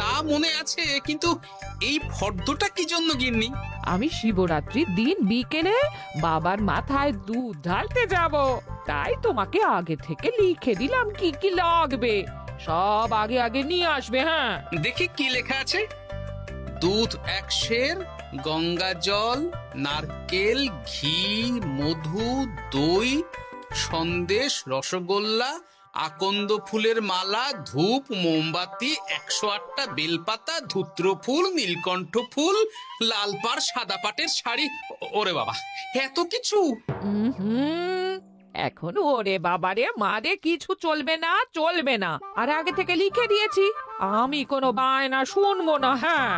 তা মনে আছে, কিন্তু এই ফর্দটা কি জন্য গিন্নি? আমি শিবরাত্রির দিন বিকেলে বাবার মাথায় দুধ ঢালতে যাব, তাই তোমাকে আগে থেকে লিখে দিলাম কি কি লাগবে। সব আগে আগে নিয়ে আসবে। হ্যাঁ, দেখি কি লেখা আছে। দুধ 1 সের, গঙ্গা জল, নারকেল, ঘি, মধু, দই, সন্দেশ, রসগোল্লা, আকন্দ ফুলের মালা, ধূপ, মোমবাতি, 108টা বেলপাতা, ধূত্র ফুল, নীলকণ্ঠ ফুল, লাল পাড় সাদা পাটের শাড়ি। ওরে বাবা, এত কিছু! হুম, এখন ওরে বাবারে মারে কিছু চলবে না, চলবে না। আর আগে থেকে লিখে দিয়েছি, আমি কোনো বায়না শুনবো না। হ্যাঁ,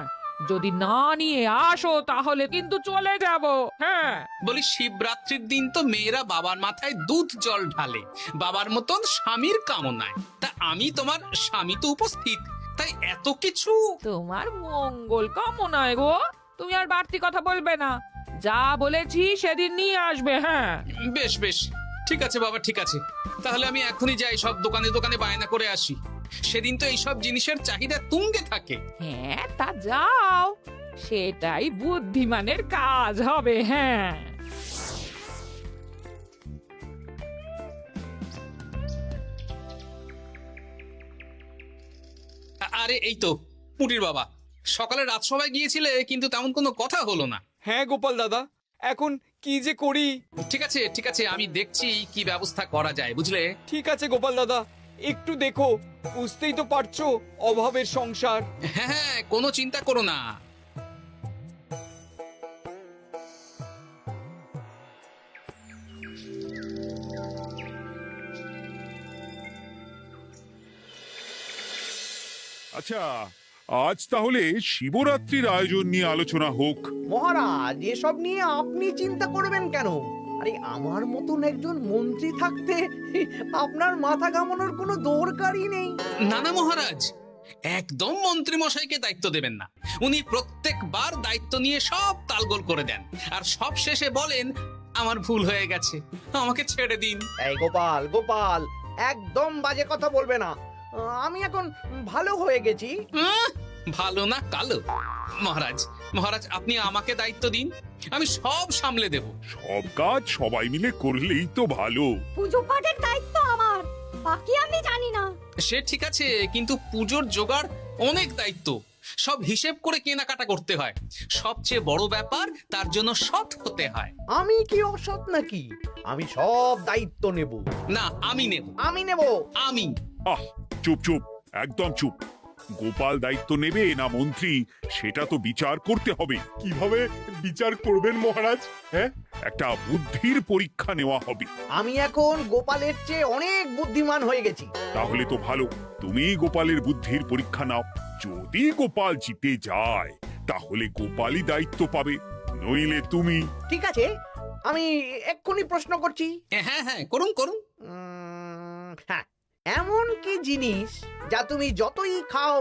যদি না নিয়ে আসো তাহলে কিন্তু চলে যাব। হ্যাঁ, বলি, শিবরাত্রির দিন তো মেয়েরা বাবার মাথায় দুধ জল ঢালে বাবার মতন স্বামীর কামনায়। তা আমি তোমার স্বামী তো উপস্থিত, তাই এত কিছু। তোমার মঙ্গল কামনায় গো, তুমি আর বাড়তি কথা বলবে না। যা বলেছি সেদিন নিয়ে আসবে। হ্যাঁ, বেশ বেশ, ঠিক আছে বাবা, ঠিক আছে। তাহলে আমি এখনই যাই, সব দোকানে দোকানে বায়না করে আসি। সেদিন তো এইসব জিনিসের চাহিদা তুঙ্গে থাকে। হ্যাঁ, তা যাও, সেটাই বুদ্ধিমানের কাজ হবে। হ্যাঁ, আরে এই তো পুটির বাবা, সকালে রাজসভায় গিয়েছিলে কিন্তু তেমন কোনো কথা হলো না। হ্যাঁ গোপাল দাদা, এখন কি যে করি। ঠিক আছে ঠিক আছে, আমি দেখছি কি ব্যবস্থা করা যায়, বুঝলে। ঠিক আছে গোপাল দাদা, একটু দেখো, বুঝতেই তো পারছো অভাবের সংসার। হ্যাঁ হ্যাঁ, কোনো চিন্তা করো না। আচ্ছা, আজ তাহলে শিবরাত্রির আয়োজন নিয়ে আলোচনা হোক। মহারাজ, এসব নিয়ে আপনি চিন্তা করবেন কেন? আরে আমার মতন একজন মন্ত্রী থাকতে আপনার মাথা ঘামানোর কোনো দরকারই নেই। না না মহারাজ, একদম মন্ত্রী মশাইকে দায়িত্ব দেবেন না। উনি প্রত্যেকবার দায়িত্ব নিয়ে সব তালগোল করে দেন, আর সব শেষে বলেন আমার ভুল হয়ে গেছে, আমাকে ছেড়ে দিন। এই গোপাল গোপাল, একদম বাজে কথা বলবে না। আমি এখন ভালো হয়ে গেছি। ভালো না কালো? মহারাজ মহারাজ, আপনি আমাকে দায়িত্ব দিন, আমি সব সামলে দেব। সব কাজ সবাই মিলে করলেই তো ভালো। পুজো পাঠের দায়িত্ব আমার, বাকি আমি জানি না। সে ঠিক আছে, কিন্তু পুজোর জোগাড় অনেক দায়িত্ব, সব হিসেব করে কেনাকাটা করতে হয়। সবচেয়ে বড় ব্যাপার, তার জন্য সৎ হতে হয়। আমি কি অসৎ নাকি? আমি সব দায়িত্ব নেব। না, আমি নেব। আমি নেব। আমি। আহ, চুপ চুপ, একদম চুপ। গোপাল দায়িত্ব নেবে না মন্ত্রী, সেটা তো বিচার করতে হবে। কিভাবে বিচার করবেন মহারাজ? হ্যাঁ, একটা বুদ্ধির পরীক্ষা নেওয়া হবে। আমি এখন গোপালের চেয়ে অনেক বুদ্ধিমান হয়ে গেছি। তাহলে তো ভালো, তুমি গোপালের বুদ্ধির পরীক্ষা নাও। যদি গোপাল জিতে যায় তাহলে গোপালই দায়িত্ব পাবে, নইলে তুমি। ঠিক আছে, আমি এক্ষুনি প্রশ্ন করছি। হ্যাঁ হ্যাঁ, করুন করুন। হ্যাঁ, এমন কি জিনিস যা তুমি যতই খাও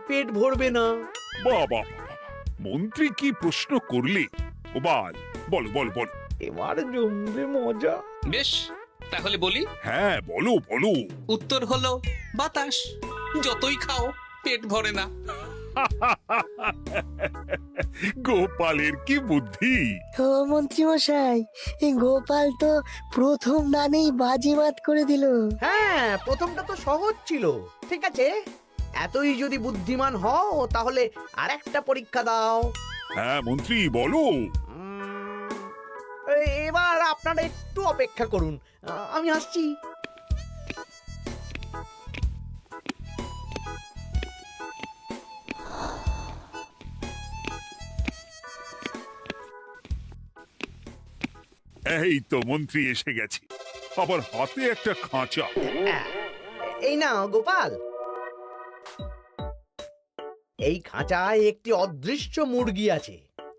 পেট ভরবে না? বাবা, মন্ত্রী কি প্রশ্ন করলে! গোপাল, বলো বলো বলো। এবার জমবে মজা। বেশ, তাহলে বলি। হ্যাঁ, বলো বলো। উত্তর হলো বাতাস। যতই খাও পেট ভরে না। গোপালের কি বুদ্ধি! ও মন্ত্রী মশাই, এই গোপাল তো প্রথম দানেই বাজিমাত করে দিল। হ্যাঁ, প্রথমটা তো সহজ ছিল। ঠিক আছে, এতই যদি বুদ্ধিমান হও তাহলে আরেকটা পরীক্ষা দাও। হ্যাঁ মন্ত্রী, বলো। এবার আপনারা একটু অপেক্ষা করুন, আমি আসছি। এই তো মন্ত্রী এসে গেছে, আবার হাতে একটা খাঁচা। এই নাও গোপাল, এই খাঁচায় একটি অদৃশ্য মুরগি আছে।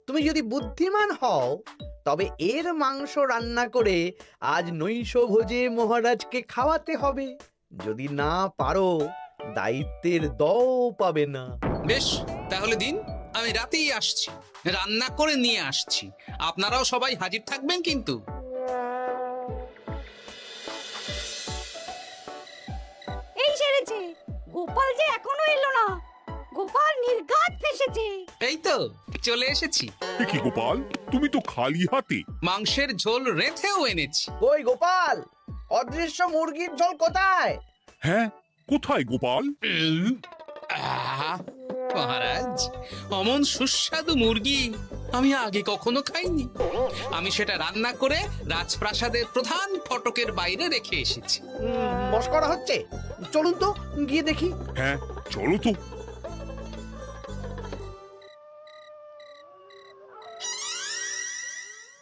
তুমি যদি বুদ্ধিমান হও তবে এর মাংস রান্না করে আজ নৈশভোজে মহারাজকে খাওয়াতে হবে। যদি না পারো, দায়িত্বের দও পাবে না। বেশ, তাহলে দিন, আমি রাতেই আসছি, রান্না করে নিয়ে আসছি। আপনারাও সবাই হাজির থাকবেন কিন্তু। এই সেরেছে, গোপাল যে এখনো এলো না। গোপাল! হয়েছে? এই তো চলে এসেছি। এ কি গোপাল, তুমি তো খালি হাতে। মাংসের ঝোল রেঁধেও এনেছি। কই গোপাল, অদৃশ্য মুরগির ঝোল কোথায়? হ্যাঁ, কোথায় গোপাল? আহা, মহারাজ, অমন সুস্বাদু মুরগি আমি আগে কখনো খাইনি। আমি সেটা রান্না করে রাজপ্রাসাদের প্রধান ফটকের বাইরে রেখে এসেছি। মস্করা হচ্ছে? চলুন তো গিয়ে দেখি। হ্যাঁ, চলো তো।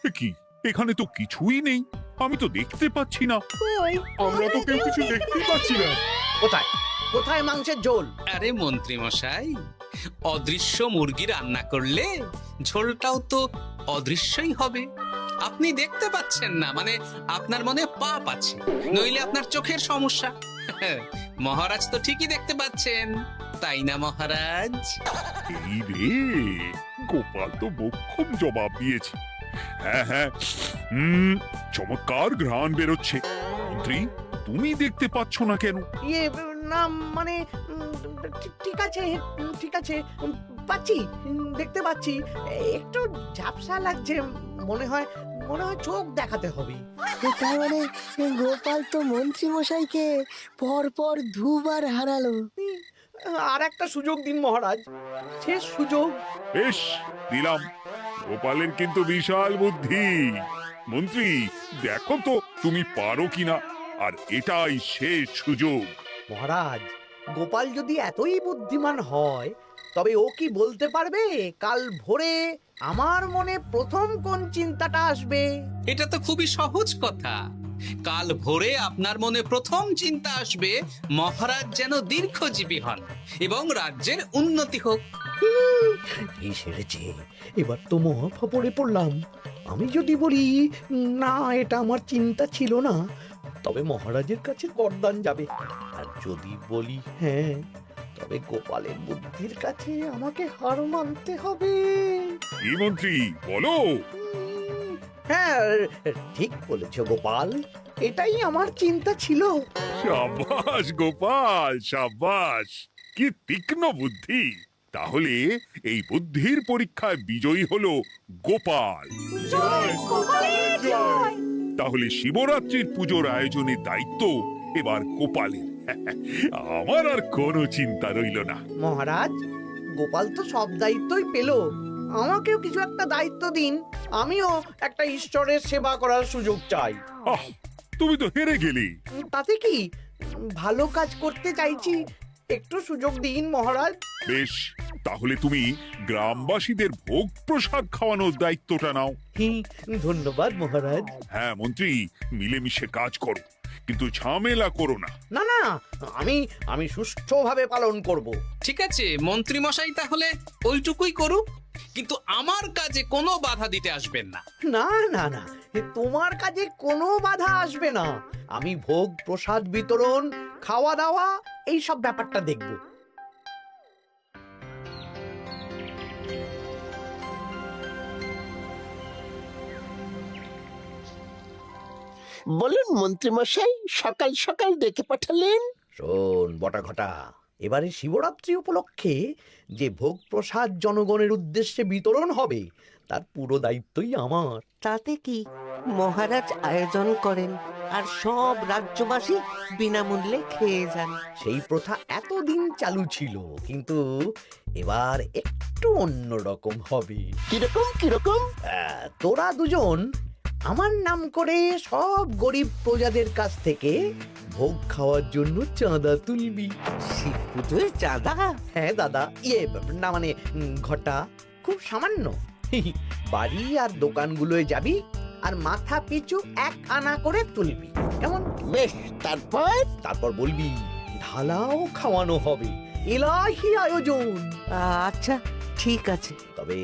এ কি, এখানে তো কিছুই নেই, আমি তো দেখতে পাচ্ছি না। কই? আমরা তো কেউ কিছু দেখতেই পাচ্ছি না। কোথায় কোথায় মাংসের ঝোল? আরে মন্ত্রী মশাই, অদৃশ্য মুরগি রান্না করলে ঝোলটাও তো অদৃশ্যই হবে। আপনি দেখতে পাচ্ছেন না, মানে আপনার মনে পাপ আছে, নইলে আপনার চোখের সমস্যা। মহারাজ তো ঠিকই দেখতে পাচ্ছেন, তাই না মহারাজ? এই রে, গোপাল তো মোক্ষম জবাব দিয়েছে। হ্যাঁ হ্যাঁ, চমৎকার ঘ্রাণ বেরোচ্ছে। মন্ত্রী, তুমি দেখতে পাচ্ছ না কেন? ইয়ে না মানে ঠিক আছে, ঠিক আছে, পাচ্ছি, দেখতে পাচ্ছি। একটু ঝাপসা লাগছে, মনে হয় চোখ দেখাতে হবে। তার মানে গোপাল তো মন্ত্রী মশাইকে পর পর দুবার হারালো। আর একটা সুযোগ দিন মহারাজ, শেষ সুযোগ। বেশ, দিলাম। গোপালের কিন্তু বিশাল বুদ্ধি। মন্ত্রী, দেখো তো তুমি পারো কিনা, আর এটাই শেষ সুযোগ। মহারাজ, গোপাল যদি এতই বুদ্ধিমান হয়, তবে ও কি বলতে পারবে কাল ভোরে আমার মনে প্রথম কোন চিন্তাটা আসবে? এটা তো খুবই সহজ কথা। কাল ভোরে আপনার মনে প্রথম চিন্তা আসবে মহারাজ যেন দীর্ঘজীবী হন এবং রাজ্যের উন্নতি হোক। এই সেরেছে, এবার তো মহা ফাপড়ে পড়লাম। আমি যদি বলি না, এটা আমার চিন্তা ছিল না, তবে মহারাজের কাছে গর্দান যাবে। আর যদি বলি হ্যাঁ, তবে গোপালের বুদ্ধির কাছে আমাকে হার মানতে হবে। কি মন্ত্রী, বলো। হ্যাঁ, ঠিক বলেছ গোপাল, এটাই আমার চিন্তা ছিল। সাবাস গোপাল, সাবাস, কি তীক্ষ্ণ বুদ্ধি। তাহলে এই বুদ্ধির পরীক্ষায় বিজয়ী হলো গোপাল। জয় গোপালের জয়! তাহলে শিবরাত্রির পুজোর আয়োজনের দায়িত্ব এবার গোপালের। আমার আর কোনো চিন্তা রইল না। মহারাজ, গোপাল তো সব দায়িত্বই পেল, আমাকেও কিছু একটা দায়িত্ব দিন। আমিও একটা ঈশ্বরের সেবা করার সুযোগ চাই। আহ, তুমি তো হেরে গেলে। তাতে কি, ভালো কাজ করতে চাইছি, একটু সুযোগ দিন মহারাজ। বেশ, তাহলে তুমি গ্রামবাসীদের ভোগ প্রসাদ খাওয়ানোর দায়িত্বটা নাও। ধন্যবাদ মহারাজ। হ্যাঁ মন্ত্রী, মিলেমিশে কাজ করো, কিন্তু ঝামেলা করো না। না না, আমি সুষ্ঠুভাবে পালন করব। ঠিক আছে মন্ত্রী মশাই, তাহলে ওইটুকুই করুক, কিন্তু আমার কাজে কোনো বাধা দিতে আসবেন না। না না না, তোমার কাজে কোনো বাধা আসবে না। আমি ভোগ প্রসাদ বিতরণ, খাওয়া দাওয়া, এই সব ব্যাপারটা দেখব। বলুন মন্ত্রীমশাই, সকাল সকাল ডেকে পাঠালেন। শোন বটা ঘটা, এবারে শিবরাত্রি উপলক্ষে যে ভোগ প্রসাদ জনগণের উদ্দেশ্যে বিতরণ হবে, তার পুরো দায়িত্বই আমার। তাতে কি, মহারাজ আয়োজন করেন আর সব রাজ্যবাসী বিনামূল্যে খেয়ে যান। সেই প্রথা এতদিন চালু ছিল, কিন্তু এবার একটু অন্যরকম হবে। কিরকম কিরকম? তোরা দুজন আমার নাম করে সব গরিব প্রজাদের কাছ থেকে ভোগ খাওয়ার জন্য চাঁদা তুলবি। শিব পুজোয় চাঁদা? হ্যাঁ দাদা, ইয়ে না মানে ঘটা, খুব সামান্য। বাড়ি আর দোকানগুলোয় যাবি আর মাথা পিছু 1 আনা করে তুলবি, কেমন? বেশ, তারপর বলবি ঢালাও খাওয়ানো হবে, এলাহি আয়োজন। আচ্ছা ঠিক আছে। তবে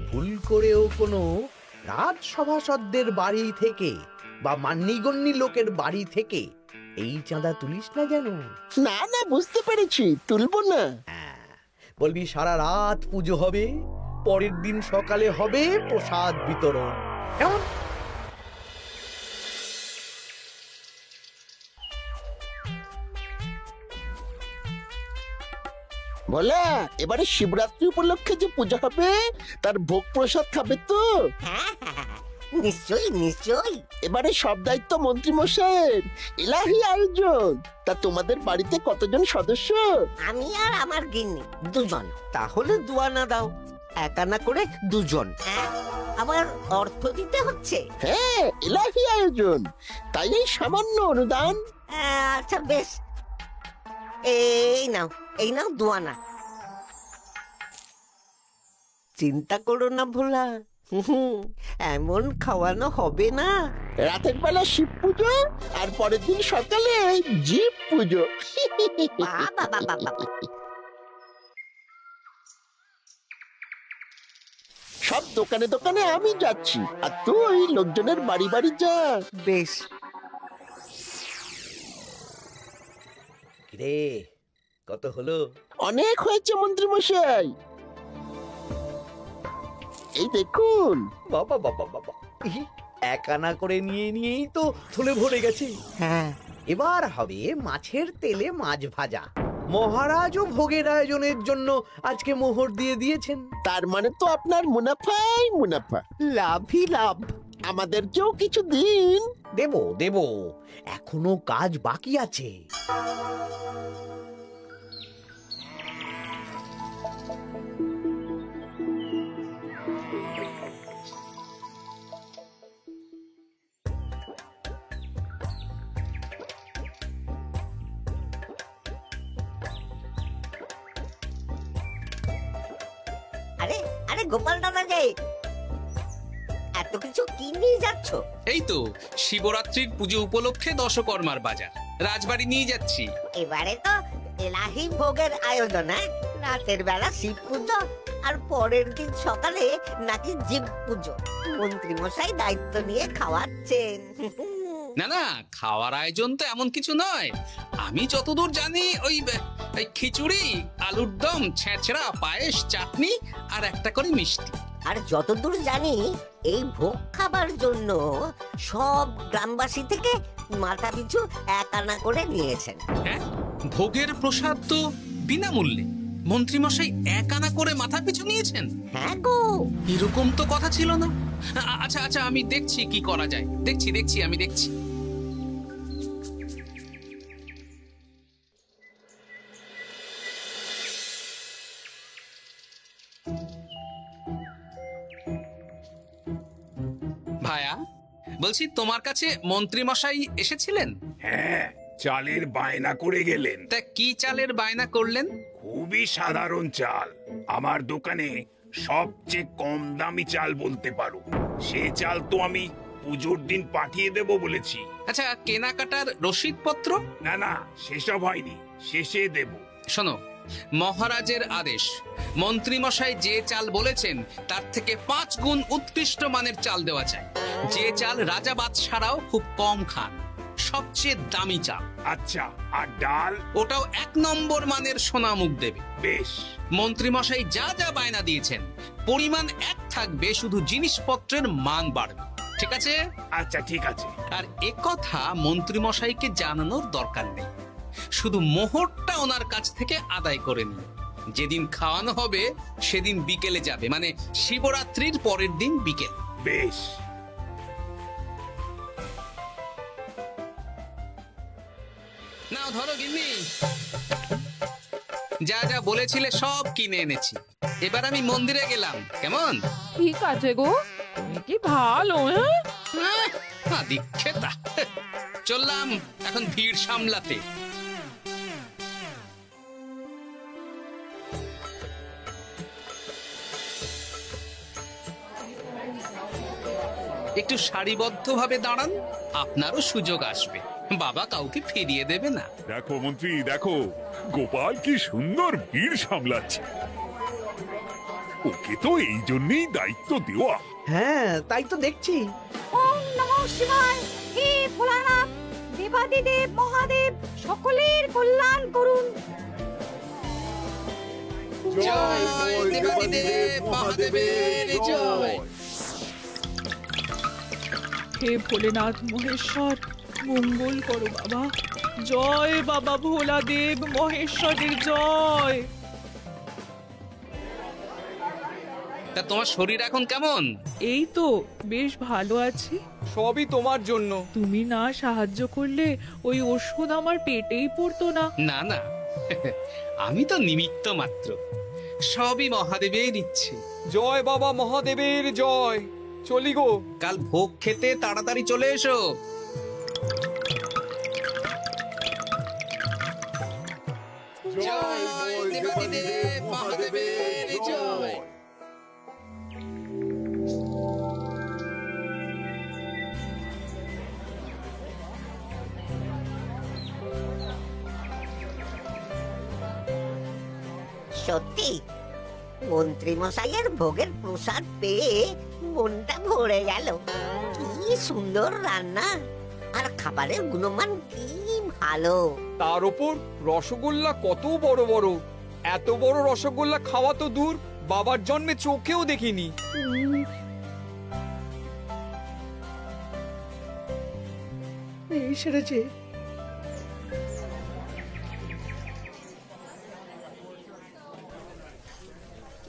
ভুল করেও কোনো রাজসভাসদদের বাড়ি থেকে বা মান্যিগণ্যি লোকের বাড়ি থেকে এই চাঁদা তুলিস না যেন। না না, বুঝতে পেরেছি, তুলবো না। বলবি সারা রাত পুজো হবে, পরের দিন সকালে হবে প্রসাদ বিতরণ, কেমন? বলা এবারে শিবরাত্রি উপলক্ষে যে পূজা হবে তার ভোগ প্রসাদ খাবে তো? হ্যাঁ হ্যাঁ, হ্যাঁ, নিশ্চয়ই নিশ্চয়ই। এবারে সব দায়িত্ব মন্ত্রী মশাইয়ের, এলাহি আয়োজন। তা তোমাদের বাড়িতে কতজন সদস্য? আমি আর আমার গিন্নি দুজন। তাহলে দুয়ানা দাও, একানা করে দুজন। হ্যাঁ, আবার অর্থ দিতে হচ্ছে। হ্যাঁ, এলাহি আয়োজন, তাই এই সামান্য অনুদান। আচ্ছা বেশ, এই নাও দুয়ানা। চিন্তা করো না ভোলা, এমন খাওয়ানো হবে না। রাতের বেলা শিব পুজো আর পরের দিন সকালে জীব পুজো। বাবা বাবা বাবা, সব দোকানে দোকানে আমি যাচ্ছি, আর তুই লোকজনের বাড়ি বাড়ি যা। বেশ। রে কত হলো? অনেক হয়েছে মন্ত্রী মশাই, এই দেখুন। বাবা বাবা বাবা, ইহি, এক আনা করে নিয়েই তো থলে ভরে গেছে। হ্যাঁ, এবার হবে মাছের তেলে মাছ ভাজা। মহারাজও ভোগের আয়োজনের জন্য আজকে মোহর দিয়ে দিয়েছেন। তার মানে তো আপনার মুনাফাই মুনাফা, লাভই লাভ। আমাদেরকেও কিছু দিন। দেব এখনো কাজ বাকি আছে। আরে আরে গোপাল দাদা যে, এত কিছু কি নিয়ে যাচ্ছ? এই তো শিবরাত্রির পুজো উপলক্ষে দশকর্মার বাজার রাজবাড়ি নিয়ে যাচ্ছি। এবারে তো এলাহি ভোগের আয়োজন। রাতের বেলা শিব পুজো আর পরের দিন সকালে নাকি জীব পুজো। মন্ত্রী মশাই দায়িত্ব নিয়ে খাওয়াচ্ছেন। না খাওয়ার আয়োজন তো এমন কিছু নয়। আমি যতদূর জানি ওই খিচুড়ি, আলুর দম, ছেঁচড়া, পায়েস, চাটনি আর একটা করে মিষ্টি। আর যতদূর জানি এই ভোগ খাবার জন্য সব গ্রামবাসী থেকে মাথা পিছু 1 আনা করে নিয়েছেন। হ্যাঁ, ভোগের প্রসাদ তো বিনামূল্যে। মন্ত্রীমশাই 1 আনা করে মাথা পিছু নিয়েছেন? হ্যাঁ গো, এরকম তো কথা ছিল না। আচ্ছা আমি দেখছি কি করা যায়। দেখছি আমি দেখছি। ভায়া, বলছি তোমার কাছে মন্ত্রীমশাই এসেছিলেন? হ্যাঁ, চালের বায়না করে গেলেন। তা কি চালের বায়না করলেন? খুবই সাধারণ চাল, আমার দোকানে সবচেয়ে কম দামি চাল বলতে পারো। সে চাল তো আমি পুজোর দিন পাঠিয়ে দেব বলেছি। আচ্ছা, কেনাকাটার রসিদপত্র? না, সেসব হয়নি, শেষে দেব। শোনো, মহারাজের আদেশ, মন্ত্রীমশাই যে চাল বলেছেন তার থেকে 5 গুণ উৎকৃষ্ট মানের চাল দেওয়া চাই। যে চাল রাজা বাদশারাও খুব কম খান, সবচেয়ে দামি চাল। আচ্ছা, আর ডাল? ওটাও 1 নম্বর মানের সোনামুখ দেবে। বেশ। মন্ত্রীমশাই যা যা বায়না দিয়েছেন পরিমাণ এক থাকবে, শুধু জিনিসপত্রের মান বাড়বে। ঠিক আছে? আচ্ছা, ঠিক আছে। আর একথা মন্ত্রীমশাইকে জানানোর দরকার নেই, শুধু মোহরটা ওনার কাছ থেকে আদায় করে নিন। যেদিন খাওয়ানো হবে সেদিন বিকেলে যাবে, মানে শিবরাত্রির পরের দিন বিকেল। বেশ। নাও ধরো গিন্নি, যা যা বলেছিলে সব কিনে এনেছি। এবার আমি মন্দিরে গেলাম, কেমন? ঠিক আছে গো, তুমি কি ভালো। দীক্ষেতা। চললাম এখন ভিড় সামলাতে। একটু সারিবদ্ধভাবে দাঁড়ান, আপনারও সুযোগ আসবে। বাবা কাউকে ফিরিয়ে দেবে না। দেখো মন্ত্রী, দেখো গোপাল কি সুন্দর ভিড় সামলাচ্ছে। ওকে তো এই জন্যই দায়িত্ব দেওয়া। হ্যাঁ, তাই তো দেখছি। ওম নমঃ শিবায়। হে ভোলানাথ, দেবাদিদেব মহাদেব সকলের কল্যাণ করুন। জয় দেবাদিদেব মহাদেবের জয়। হে ভোলেনাথ মহেশ্বর, মঙ্গল করো বাবা। জয় বাবা ভোলাদেব মহেশ্বরের জয়। তা তোমার শরীর এখন কেমন? এই তো বেশ ভালো আছি। সবই তোমার জন্য। তুমি না সাহায্য করলে ওই ওষুধ আমার পেটেই পড়তো না। না না, আমি তো নিমিত্ত মাত্র, সবই মহাদেবের ইচ্ছে। জয় বাবা মহাদেবের জয়। চলি গো। কাল ভোগ খেতে তাড়াতাড়ি চলে এসো। জয় দেবাদিদেব মহাদেবের জয়। সত্যি মন্ত্রী মশাইয়ের ভোগের প্রসাদ পেয়ে মনটা ভরে গেল। কি সুন্দর রান্না, আর খাবারের গুণমান কি ভালো। তার উপর রসগোল্লা কত বড় বড়। এত বড় রসগোল্লা খাওয়া তো দূর, বাবার জন্মে চোখেও দেখিনি। এই সেরেছে।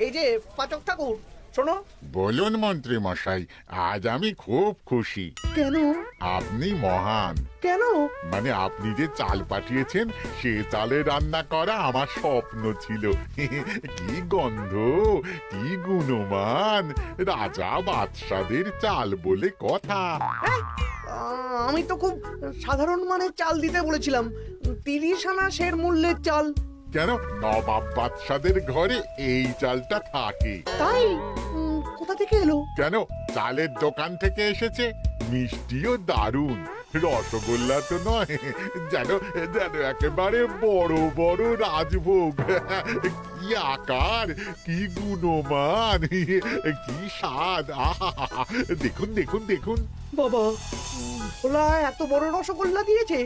এই যে পাচক ঠাকুর, শোনো। বলুন মন্ত্রী মশাই, আজ আমি খুব খুশি। কেন? আপনি মহান। কেন? মানে আপনি যে চাল পাঠিয়েছেন সে চালে রান্না করা আমার স্বপ্ন ছিল। কি গন্ধ, কি গুণমান, রাজা বাদশাদের চাল বলে কথা। আমি তো খুব সাধারণ মানের চাল দিতে বলেছিলাম, 30 আনা সের মূল্যের চাল। কেন, নবাব বাদশাদের ঘরে এই চালটা থাকে। তাই? কোথা থেকে এলো? কেন, চালের দোকান থেকে এসেছে। মিষ্টিও দারুণ, রসগোল্লা তো নয়, যেন যেন একেবারে বড় বড় রাজভোগ। কি আকার, কি গুণমান, কি স্বাদ। আহা, দেখুন দেখুন দেখুন। বাবা, ভোলা এত বড় রসগোল্লা দিয়েছে।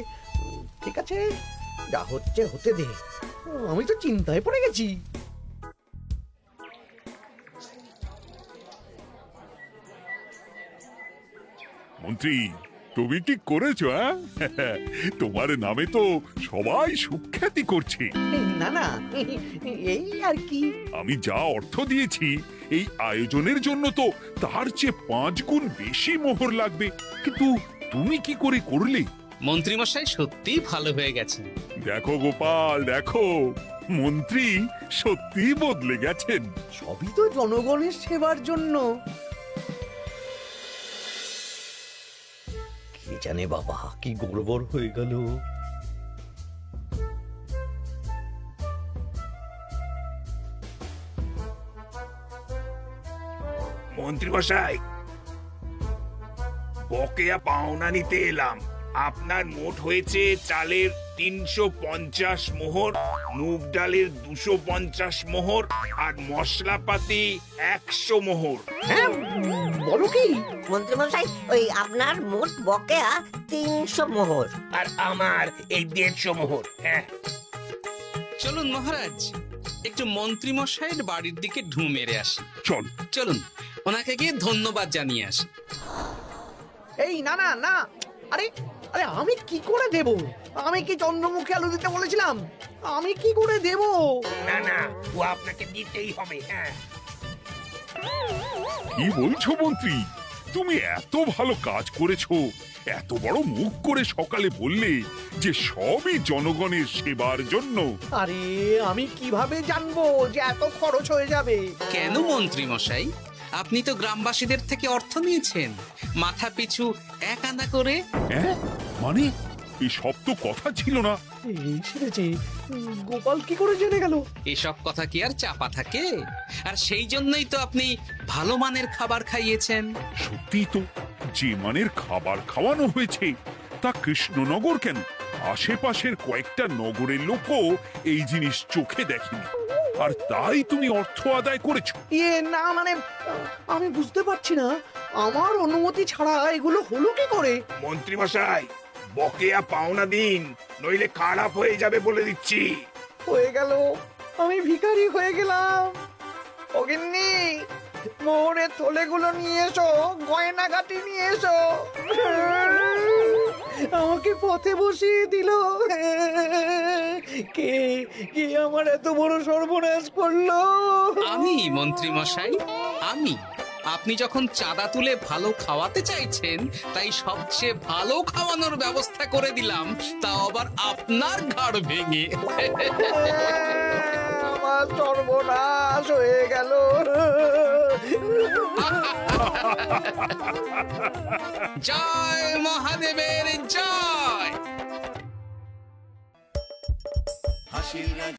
ঠিক আছে, যা হচ্ছে হতে দে। আমি তো চিন্তায় পড়ে গেছি। মন্ত্রী, তুমি কি করেছো? তোমার নামে তো সবাই সুখ্যাতি করছে। না না, এই আর কি। আমি যা অর্থ দিয়েছি এই আয়োজনের জন্য তো তার চেয়ে 5 গুণ বেশি মোহর লাগবে, কিন্তু তুমি কি করে করলে? মন্ত্রীমশাই সত্যিই ভালো হয়ে গেছেন। দেখো গোপাল, দেখো মন্ত্রী সত্যি বদলে গেছেন। সবই তো জনগণের সেবার জন্য। কে জানে বাবা, কি গড়বড় হয়ে গেল। মন্ত্রী মশাই, বকেয়া পাওনা নিতে এলাম। আপনার মোট হয়েছে চালের 350 মোহর, মুগ ডালের 250 মোহর, আর মশলাপাতি 100 মোহর। হ্যাঁ, বলো কি? মন্ত্রী মশাই, ওই আপনার মোট বকেয়া 300 মোহর। আর আমার এই 150 মোহর। হ্যাঁ, চলুন মহারাজ, একটু মন্ত্রীমশাইয়ের বাড়ির দিকে ঢু মেরে আসি। চল। চলুন, ওনাকে গিয়ে ধন্যবাদ জানিয়ে আসি। এই না না না, আরে আরে আমি কি করে দেব? আমি কি চন্দ্রমুখী আলু দিতে বলেছিলাম? আমি কি করে দেব? না না, ও আপনাকে দিতেই হবে। হ্যাঁ, কি বলছো মন্ত্রী? তুমি এত ভালো কাজ করেছো, এত বড় মুখ করে সকালে বললে যে সবই জনগণের সেবার জন্য। আরে আমি কিভাবে জানবো যে এত খরচ হয়ে যাবে? কেন মন্ত্রীমশাই, আপনি তো গ্রামবাসীদের থেকে অর্থ নিয়েছেন, মাথা পিছু 1 আনা করে। হ্যাঁ, মানে এই সব তো কথা ছিল না। এই সেরেছে, গোপাল কি করে জেনে গেল? এসব কথা কি আর চাপা থাকে? আর সেই জন্যই তো আপনি ভালো মানের খাবার খাইয়েছেন। সত্যি তো, যে মানের খাবার খাওয়ানো হয়েছে তা কৃষ্ণনগর কেন, আশেপাশের কয়েকটা নগরের লোকও এই জিনিস চোখে দেখেনি, আর তাই তুমি অর্থ আদায় করেছো। না মানে, আমি বুঝতে পারছি না, আমার অনুমতি ছাড়া এগুলো হলো কি করে? মন্ত্রী মশাই, বকেয়া পাওনা দিন, নইলে খারাপ হয়ে যাবে বলে দিচ্ছি। হয়ে গেল, আমি ভিখারি হয়ে গেলাম। অগিন্নি, মোহরের থলেগুলো নিয়ে এসো, গয়নাগাটি নিয়ে এসো। আমাকে পথে বসিয়ে দিল। কে কে আমার এত বড় সর্বনাশ করলো? আমি মন্ত্রী মশাই, আমি। আপনি যখন চাঁদা তুলে ভালো খাওয়াতে চাইছেন, তাই সবচেয়ে ভালো খাওয়ানোর ব্যবস্থা করে দিলাম, তাও আবার আপনার ঘাড় ভেঙে। আমার সর্বনাশ হয়ে গেল। জয় মহাদেবের জয়।